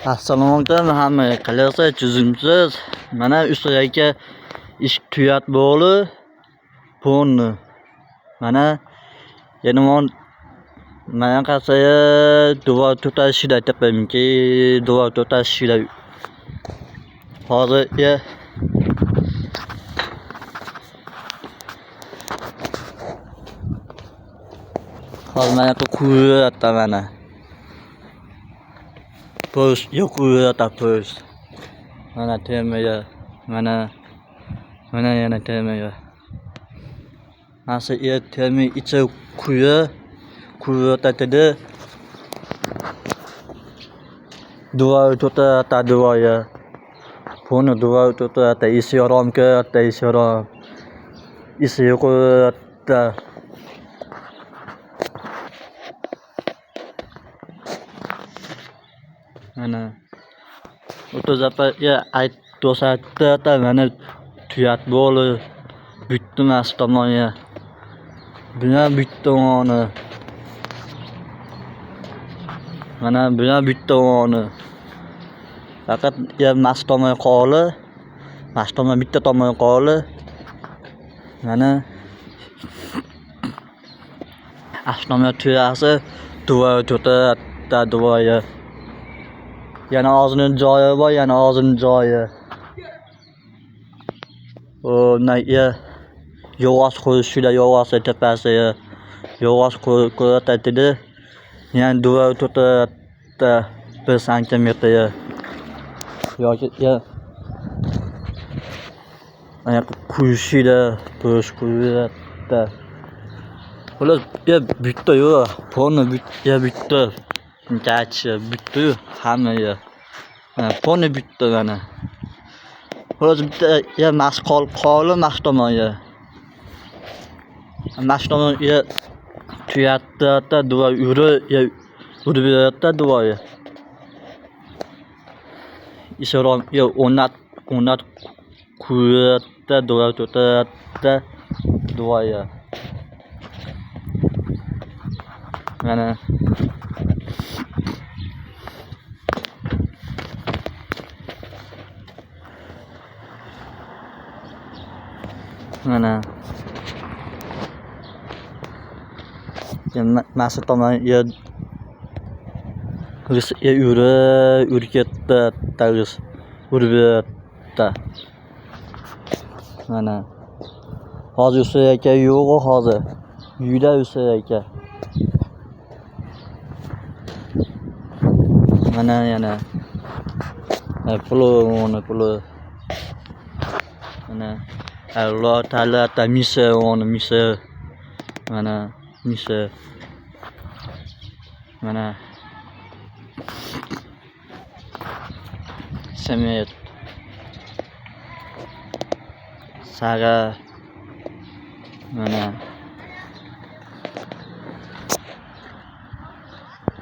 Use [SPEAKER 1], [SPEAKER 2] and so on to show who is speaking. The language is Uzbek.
[SPEAKER 1] Assalomu alaykum hamma. Qalaysiz? Tuzimsiz? Mana ustiga ish tuyat bo'li ponni. Mana yana mana qasaya duo tutashida tepimki duo tutashida. Hozir ya hozir mana kuyata mana. Post yo'q post. Mana termaya mana yana termaya. Nasıl ya termi içe kuyata dedi. Dua tuta ta dua ya. Ponu dua tuta ta isi orang ke ta isi orang. Isi ko ta. Mana oto zapa ya ait dosa ta mana tuyat bolu bütün astamanya bina bütün onu mana bina bütün onu fakat ya mastamay qoli mastama bitta tomon qoli mana astamaya tuyasi duo tuta ta duo ya. Yana ağzının joyi bor, yana ağzının joyi. O ya yog'och qo'yishida yog'och tepasi ya. Yog'och qo'yatadi. Yani duo tutata 1 santimetr ya. Yoki ya mana kuyishida po'sh qo'yatda. Xolos ya bitta yo'q. Ponni bitta. Gachi bitta hamma ya. Ponni bitta mana. Xolos bitta ya qoli mastoma ya. Mastoma ya tuyatda duo uribda duo ya. Ishorom ya o'nat kuyatda duo tutata duo ya. Mana mana ya masuk tomon ya urketda tarus urbetta mana hozir ustiga yo'q hozir uyda ustiga mana yana pulu mana Allah Taala ta misa mana misa mana semet saga mana